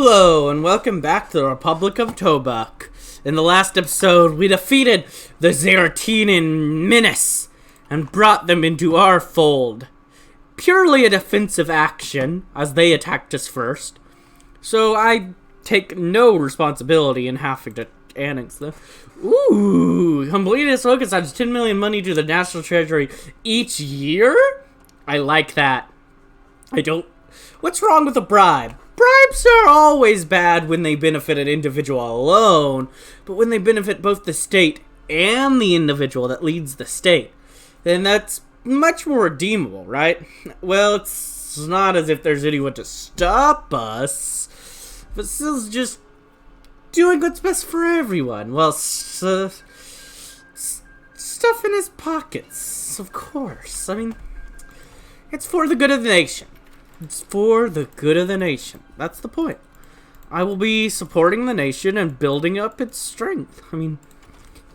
Hello, and welcome back to the Republic of Tobuck. In the last episode, we defeated the Zeratinin menace and brought them into our fold. Purely a defensive action, as they attacked us first. So I take no responsibility in having to annex them. Ooh, completed focus adds 10 million money to the National Treasury each year? I like that. What's wrong with a bribe? Bribes are always bad when they benefit an individual alone, but when they benefit both the state and the individual that leads the state, then that's much more redeemable, right? Well, it's not as if there's anyone to stop us. Vasil's just doing what's best for everyone. Well, stuff in his pockets, of course. I mean, it's for the good of the nation. It's for the good of the nation. That's the point. I will be supporting the nation and building up its strength. I mean,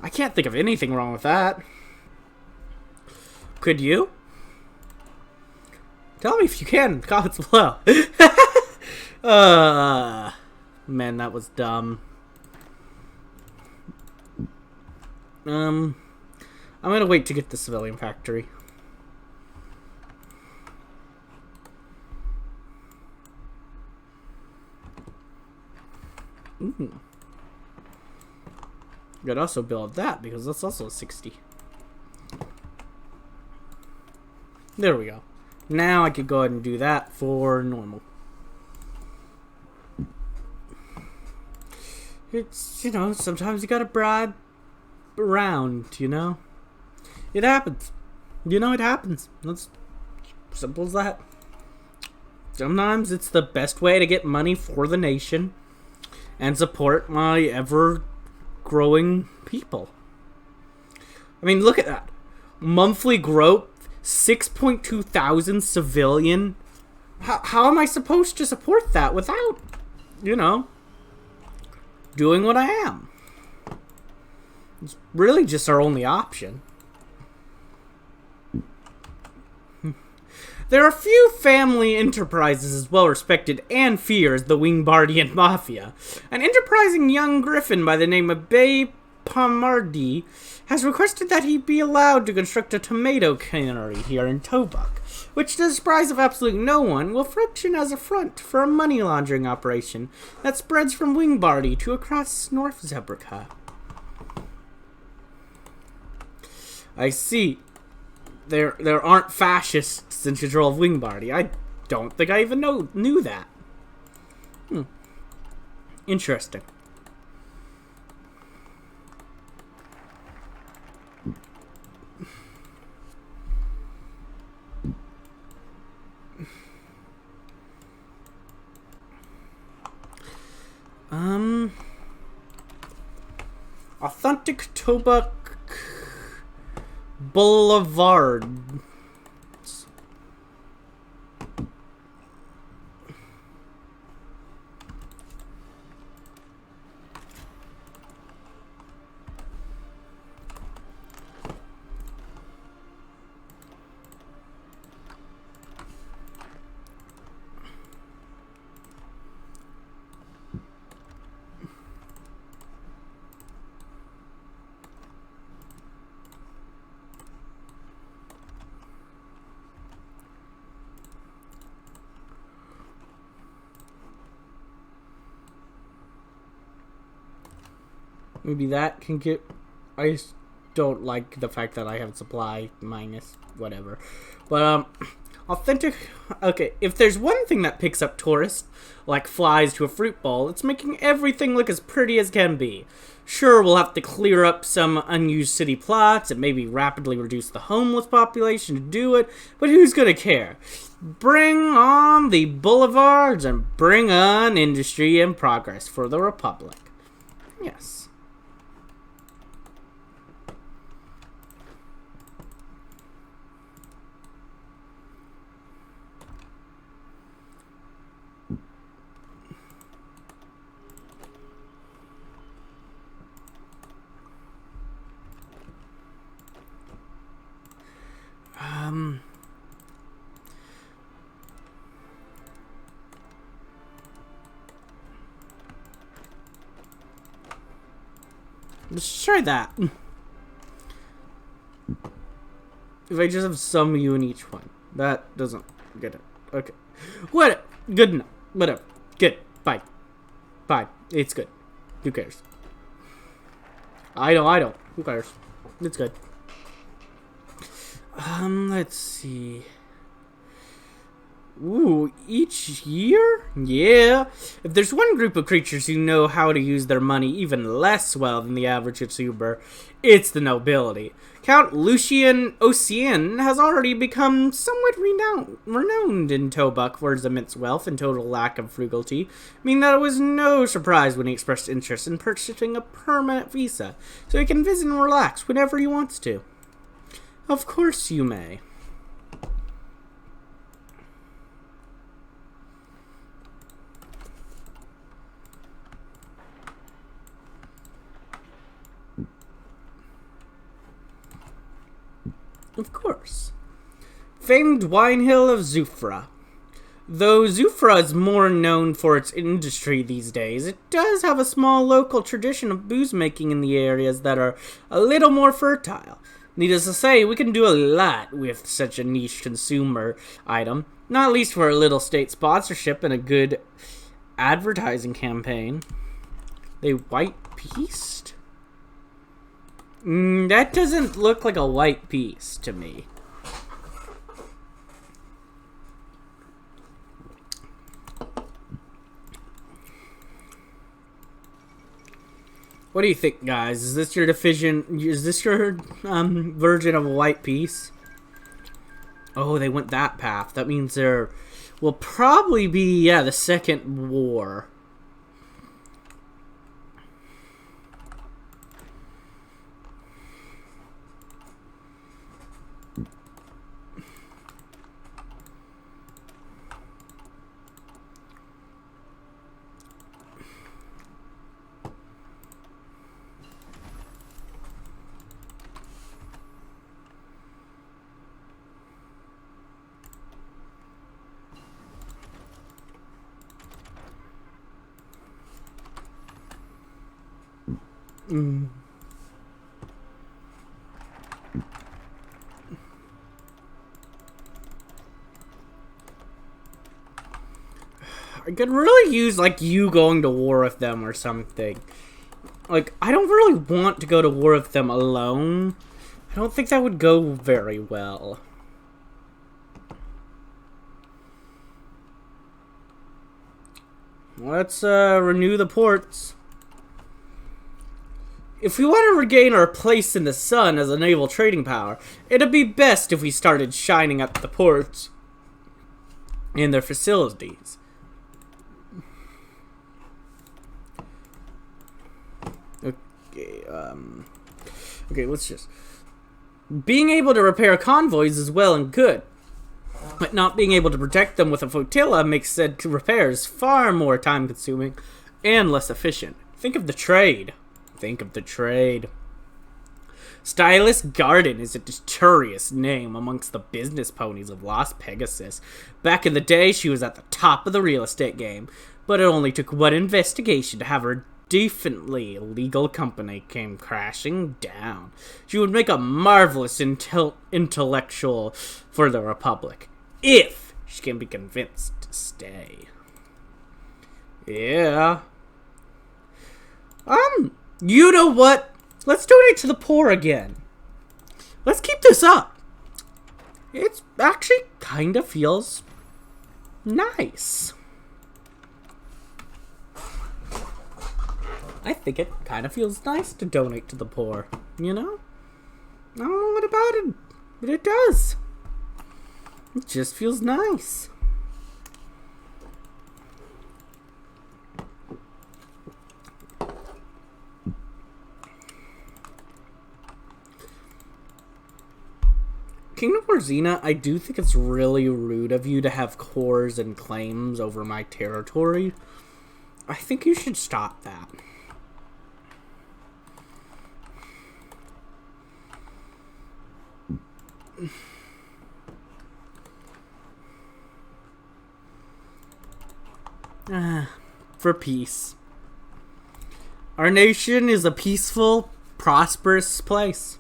I can't think of anything wrong with that. Could you? Tell me if you can in the comments below. Man, that was dumb. I'm gonna wait to get the civilian factory. Could also build that because that's also a 60. There we go. Now I could go ahead and do that for normal. It's, you know, sometimes you gotta bribe around, you know? It happens. You know, it happens. That's simple as that. Sometimes it's the best way to get money for the nation and support my ever-growing people. I mean, look at that. Monthly growth, 6.2 thousand civilian. How am I supposed to support that without, you know, doing what I am? It's really just our only option. There are few family enterprises as well respected and feared as the Wingbardian Mafia. An enterprising young griffin by the name of Bay Pomardi has requested that he be allowed to construct a tomato cannery here in Tobuck, which to the surprise of absolutely no one will function as a front for a money laundering operation that spreads from Wingbardi to across North Zebrica. I see. There aren't fascists in control of Wingbardi. I don't think I even knew that. Interesting. Authentic Tobuck Boulevard. Maybe that can get... I just don't like the fact that I have supply minus whatever. But, authentic... Okay, if there's one thing that picks up tourists, like flies to a fruit bowl, it's making everything look as pretty as can be. Sure, we'll have to clear up some unused city plots and maybe rapidly reduce the homeless population to do it, but who's gonna care? Bring on the boulevards and bring on industry and progress for the Republic. Yes. Let's try that. If I just have some U in each one. That doesn't get it. Okay. What? Good enough. Whatever. Good. Bye. Bye. It's good. Who cares? I don't. Who cares? It's good. Let's see. Ooh, each year? Yeah. If there's one group of creatures who know how to use their money even less well than the average consumer, it's the nobility. Count Lucien Ocean has already become somewhat renowned in Tobuck for his immense wealth and total lack of frugality, meaning that it was no surprise when he expressed interest in purchasing a permanent visa, so he can visit and relax whenever he wants to. Of course you may. Of course. Famed wine hill of Zufra. Though Zufra is more known for its industry these days, it does have a small local tradition of booze making in the areas that are a little more fertile. Needless to say, we can do a lot with such a niche consumer item, not least for a little state sponsorship and a good advertising campaign. They white pieced? That doesn't look like a white piece to me. What do you think, guys? Is this your division? Is this your version of a white piece? Oh, they went that path. That means there will probably be, the second war. I could really use, like, you going to war with them or something. Like, I don't really want to go to war with them alone. I don't think that would go very well. Let's renew the ports. If we want to regain our place in the sun as a naval trading power, it'd be best if we started shining up the ports and their facilities. Okay, let's just... Being able to repair convoys is well and good, but not being able to protect them with a flotilla makes said repairs far more time-consuming and less efficient. Think of the trade. Stylist Garden is a notorious name amongst the business ponies of Las Pegasus. Back in the day, she was at the top of the real estate game, but it only took one investigation to have her definitely legal company came crashing down. She would make a marvelous intellectual for the Republic, if she can be convinced to stay. Yeah. You know what? Let's donate to the poor again. Let's keep this up. It actually kind of feels nice. I think it kind of feels nice to donate to the poor, you know? I don't know what about it, but it does. It just feels nice. Kingdom Warzina, I do think it's really rude of you to have cores and claims over my territory. I think you should stop that. For peace. Our nation is a peaceful prosperous place.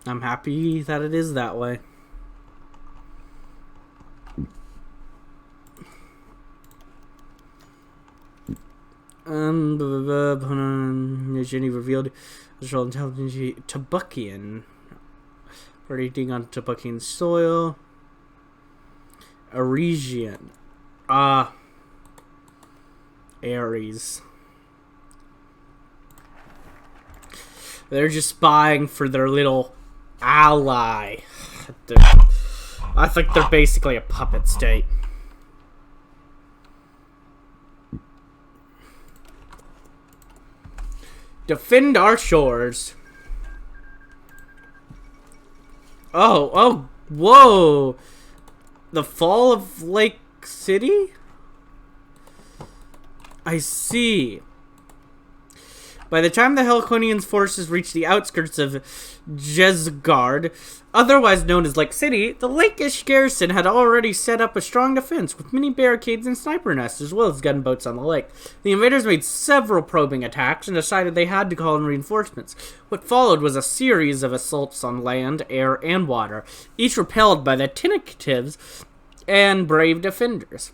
I'm happy that it is that way. Jenny revealed visual intelligence Tobuckian. Operating on Tobuckian soil. Arisian. Aries. They're just spying for their little ally. I think they're basically a puppet state. Defend our shores. Oh, whoa. The fall of Lake City? I see. By the time the Halconians' forces reached the outskirts of Jesgard, otherwise known as Lake City, the Lake-ish garrison had already set up a strong defense with many barricades and sniper nests, as well as gunboats on the lake. The invaders made several probing attacks and decided they had to call in reinforcements. What followed was a series of assaults on land, air, and water, each repelled by the Tinicatives and brave defenders.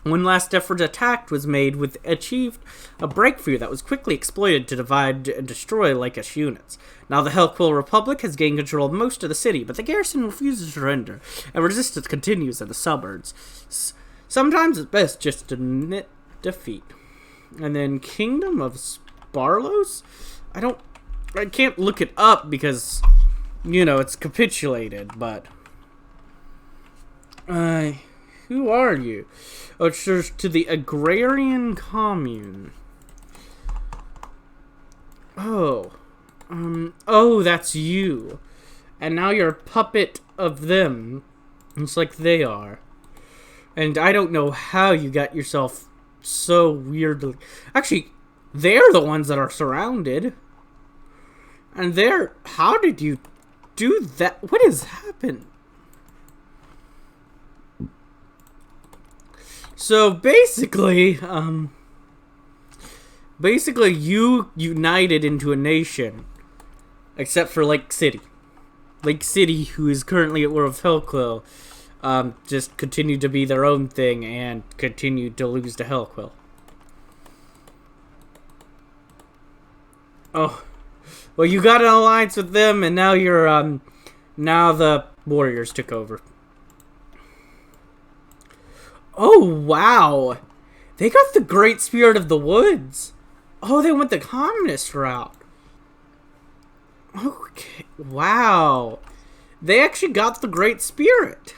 One last-effort attack was made, which achieved a breakthrough that was quickly exploited to divide and destroy Lakeish units. Now the Hellquill Republic has gained control of most of the city, but the garrison refuses to surrender, and resistance continues in the suburbs. Sometimes it's best just to admit defeat. And then Kingdom of Sparlos? I can't look it up because, it's capitulated, but... who are you? Oh, it says to the Agrarian Commune. Oh, that's you. And now you're a puppet of them. It's like they are. And I don't know how you got yourself so weirdly... Actually, they're the ones that are surrounded. And how did you do that? What has happened? So basically, you united into a nation, except for Lake City. Lake City, who is currently at war with Hellquill, just continued to be their own thing and continued to lose to Hellquill. Oh, well, you got an alliance with them, and now now the Warriors took over. Oh, wow. They got the Great Spirit of the Woods. Oh, they went the communist route. Okay, wow. They actually got the Great Spirit.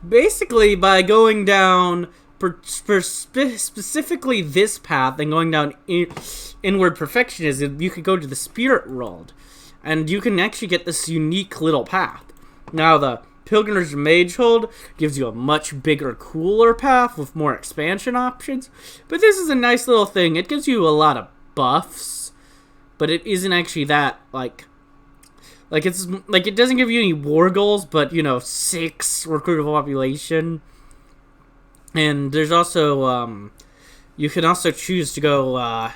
Basically, by going down, specifically this path, and going down inward perfectionism, you could go to the Spirit World. And you can actually get this unique little path. Now, the Pilgrimage Magehold gives you a much bigger, cooler path with more expansion options. But this is a nice little thing. It gives you a lot of buffs, but it isn't actually that, it doesn't give you any war goals, but, 6 recruitable population. And there's also, you can also choose to go,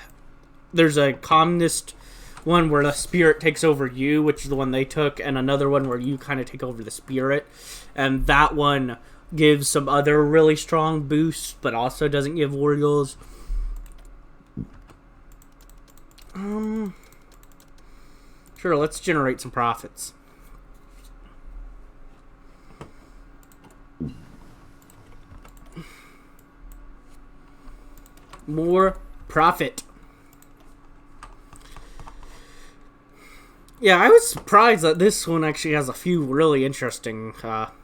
there's a communist one where the spirit takes over you, which is the one they took, and another one where you kind of take over the spirit. And that one gives some other really strong boosts, but also doesn't give war goals. Sure, let's generate some profits. More profit. Yeah, I was surprised that this one actually has a few really interesting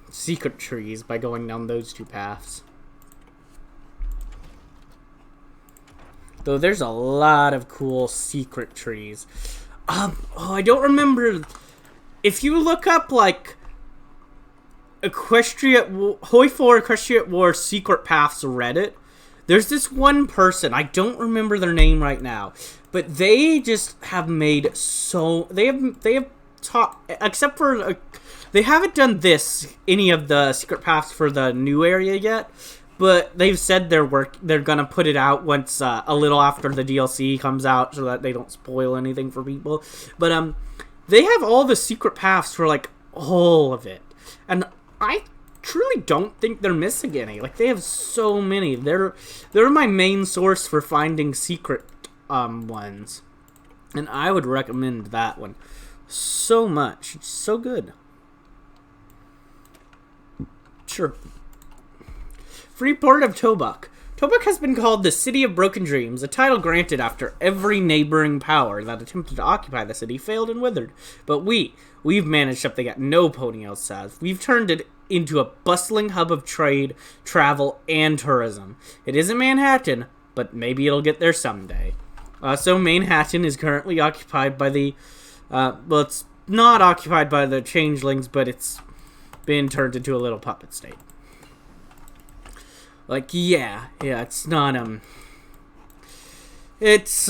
secret trees by going down those two paths. Though there's a lot of cool secret trees. I don't remember. If you look up, Equestria, Equestria War secret paths Reddit, there's this one person, I don't remember their name right now, but they just have made they have taught, except for, they haven't done any of the secret paths for the new area yet, but they've said they're gonna put it out once a little after the DLC comes out, so that they don't spoil anything for people. But they have all the secret paths for like all of it, and I truly don't think they're missing any. Like, they have so many. They're my main source for finding secret ones, and I would recommend that one so much. It's so good. Sure. Free port of Tobuck. Tobuck has been called the City of Broken Dreams, a title granted after every neighboring power that attempted to occupy the city failed and withered. But we've managed something that no pony else has. We've turned it into a bustling hub of trade, travel, and tourism. It isn't Manhattan, but maybe it'll get there someday. So Manhattan is currently occupied by the, well, it's not occupied by the changelings, but it's been turned into a little puppet state. Like, yeah, it's not, it's,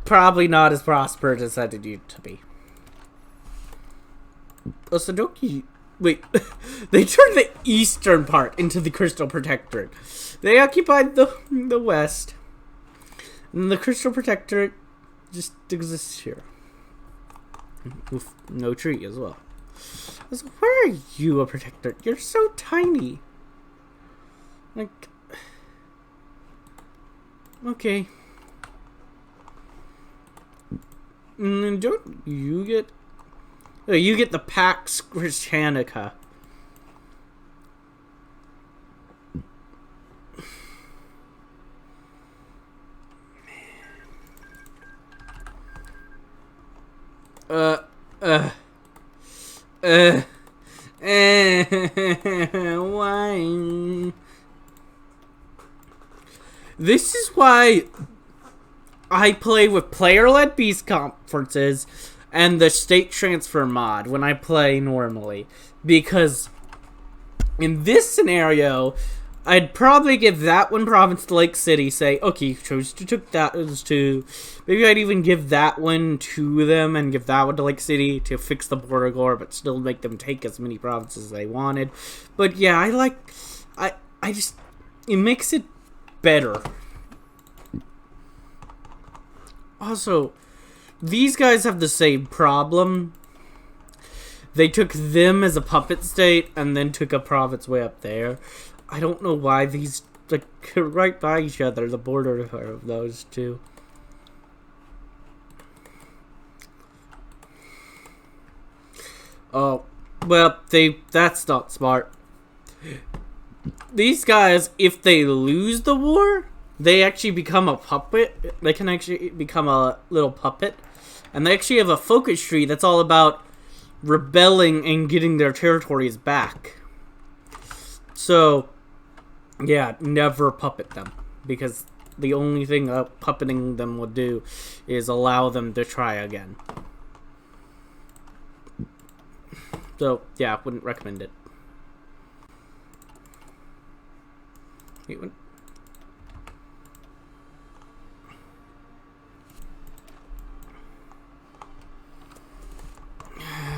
probably not as prosperous as it used to be. Osadoki, wait, they turned the eastern part into the Crystal Protectorate. They occupied the west, and the Crystal Protectorate just exists here. With no tree as well. So where are you, a protector? You're so tiny. Like, okay. And then don't you get... Oh, you get the Pax Christianica. Why? This is why I play with player-led peace conferences and the state transfer mod when I play normally. Because in this scenario, I'd probably give that one province to Lake City, say, okay, you chose to took that as to... Maybe I'd even give that one to them and give that one to Lake City to fix the border gore, but still make them take as many provinces as they wanted. But yeah, I just... It makes it better. Also, these guys have the same problem. They took them as a puppet state and then took a province way up there. I don't know why these, like, right by each other, the border of those two. Oh, well, that's not smart. These guys, if they lose the war, they actually become a puppet. They can actually become a little puppet. And they actually have a focus tree that's all about rebelling and getting their territories back. So, yeah, never puppet them. Because the only thing puppeting them would do is allow them to try again. So, yeah, wouldn't recommend it.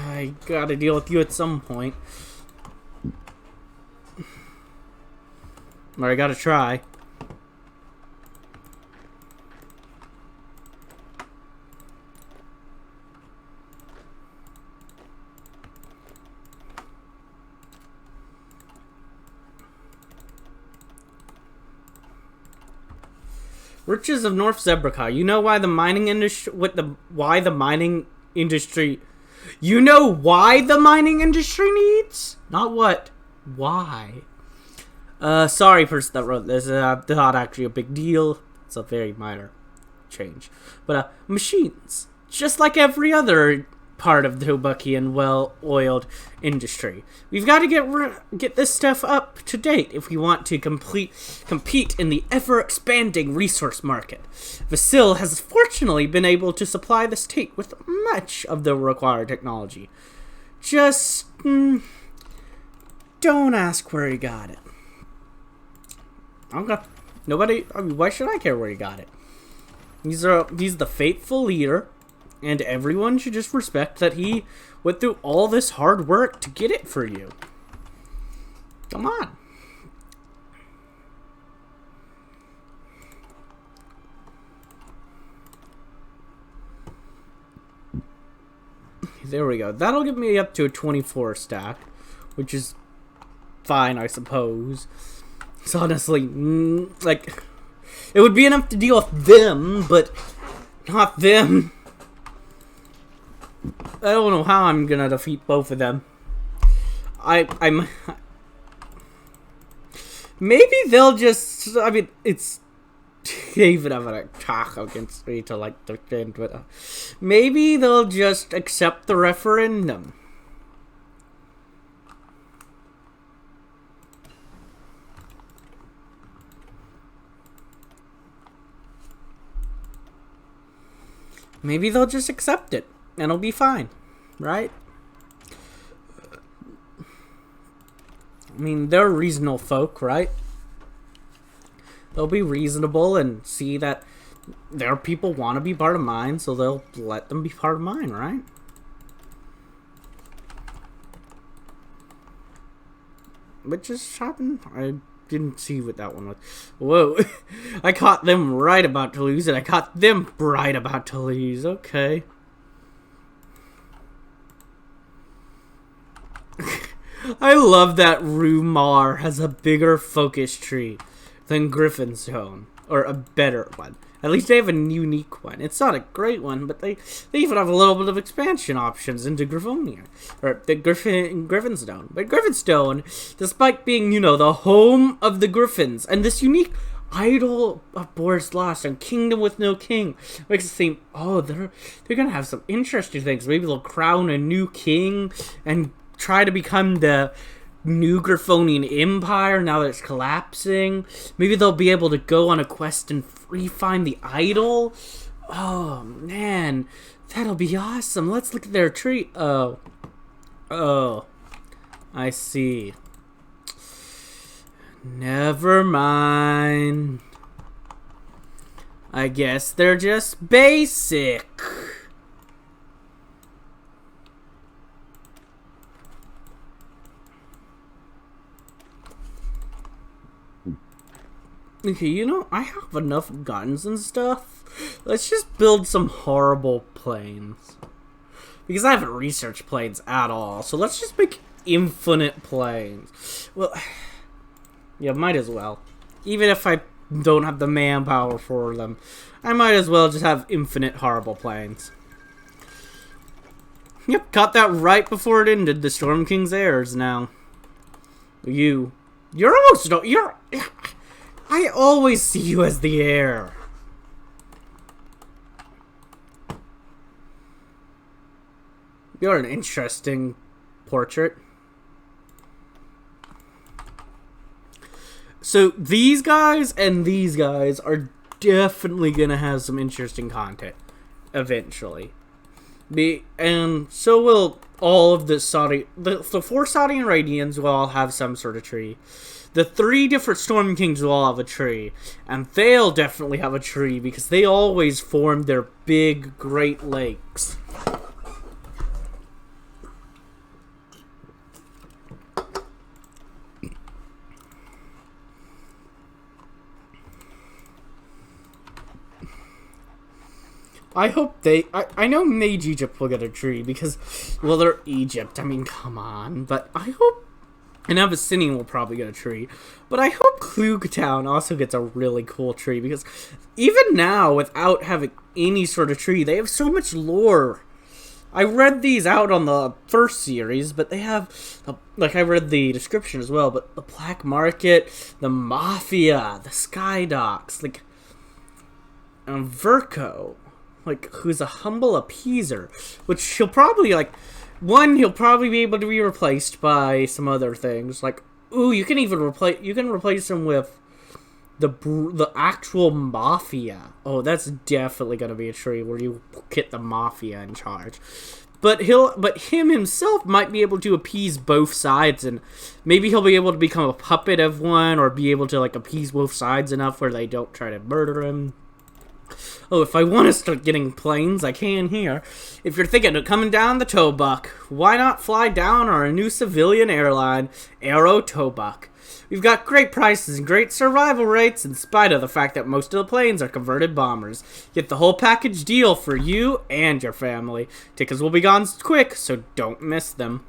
I gotta deal with you at some point. Or I gotta try. Riches of North Zebrica. You know why the mining industry... Why the mining industry... You know why the mining industry needs? Not what. Why? Sorry, person that wrote this. Not actually a big deal. It's a very minor change. But, machines. Just like every other part of the Tobuckian well-oiled industry. We've got to get this stuff up to date if we want to compete in the ever-expanding resource market. Vasil has fortunately been able to supply the state with much of the required technology. Just don't ask where he got it. Okay. Nobody. I mean, why should I care where he got it? He's the faithful leader. And everyone should just respect that he went through all this hard work to get it for you. Come on. there we go. That'll get me up to a 24 stack, which is fine, I suppose. It's honestly, like, it would be enough to deal with them, but not them. I don't know how I'm gonna defeat both of them. I'm... Maybe they'll just... I mean, it's... They even have an attack against me to, like, defend, but... maybe they'll just accept the referendum. Maybe they'll just accept it, and it'll be fine, right? I mean, they're reasonable folk, right? They'll be reasonable and see that their people want to be part of mine, so they'll let them be part of mine, right? What just happened? I didn't see what that one was. Whoa. I caught them right about to lose, and I caught them right about to lose. Okay. I love that Rumar has a bigger focus tree than Griffinstone. Or a better one. At least they have a unique one. It's not a great one, but they even have a little bit of expansion options into Griffonia. Or the Griffinstone. But Griffinstone, despite being, you know, the home of the Griffins, and this unique idol of Boris Lost and Kingdom with No King, makes it seem, oh, they're gonna have some interesting things. Maybe they'll crown a new king and try to become the new Griffonian Empire now that it's collapsing. Maybe they'll be able to go on a quest and find the idol. Oh, man. That'll be awesome. Let's look at their tree. Oh. Oh. I see. Never mind. I guess they're just basic. Okay, you know, I have enough guns and stuff. Let's just build some horrible planes. Because I haven't researched planes at all. So let's just make infinite planes. Well, yeah, might as well. Even if I don't have the manpower for them, I might as well just have infinite horrible planes. Yep, caught that right before it ended. The Storm King's heirs now. You're almost... You're... I always see you as the heir. You're an interesting portrait. So these guys and these guys are definitely gonna have some interesting content eventually. And so will all of the Saudi... The 4 Saudi Arabians will all have some sort of tree. The 3 different Storm Kings will all have a tree. And they'll definitely have a tree because they always form their big Great Lakes. I hope they... I know Mage Egypt will get a tree because... Well, they're Egypt. I mean, come on. But I hope... And Abyssinian will probably get a tree. But I hope Klugtown also gets a really cool tree. Because even now, without having any sort of tree, they have so much lore. I read these out on the first series, but they have... Like, I read the description as well. But the Black Market, the Mafia, the Sky Docks, like... And Verco, like, who's a humble appeaser. Which he'll probably, like... One, he'll probably be able to be replaced by some other things. Like, ooh, you can even replace him with the actual Mafia. Oh, that's definitely gonna be a tree where you get the Mafia in charge. But him himself might be able to appease both sides, and maybe he'll be able to become a puppet of one, or be able to, like, appease both sides enough where they don't try to murder him. Oh, if I want to start getting planes, I can here. If you're thinking of coming down the Tobuck, why not fly down our new civilian airline, Aero Tobuck? We've got great prices and great survival rates in spite of the fact that most of the planes are converted bombers. Get the whole package deal for you and your family. Tickets will be gone quick, so don't miss them.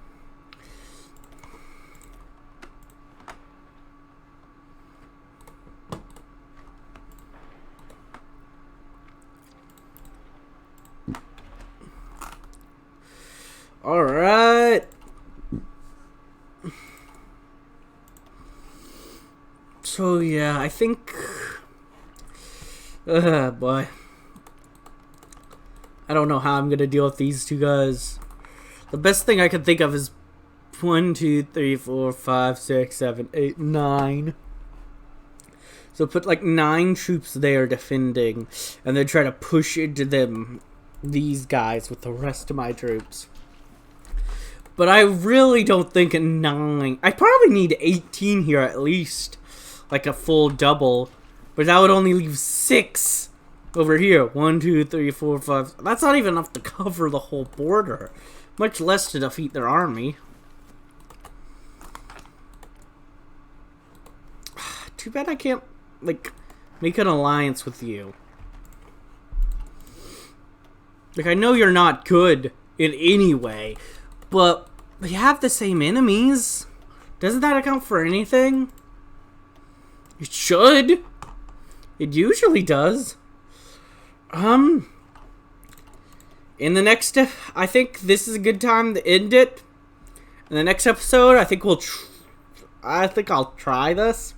Alright. So yeah, I think... boy. I don't know how I'm gonna deal with these two guys. The best thing I can think of is 1, 2, 3, 4, 5, 6, 7, 8, 9. So put like 9 troops there defending, and then try to push into these guys with the rest of my troops. But I really don't think a 9... I probably need 18 here at least. Like a full double. But that would only leave 6 over here. 1, 2, 3, 4, 5... That's not even enough to cover the whole border. Much less to defeat their army. Too bad I can't, like, make an alliance with you. Like, I know you're not good in any way. But we have the same enemies. Doesn't that account for anything? It should. It usually does. In the next... I think this is a good time to end it. In the next episode, I think I'll try this.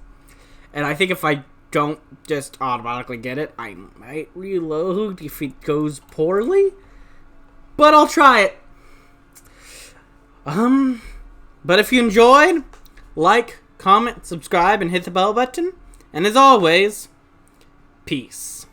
And I think if I don't just automatically get it, I might reload if it goes poorly. But I'll try it. But if you enjoyed, like, comment, subscribe, and hit the bell button. And as always, peace.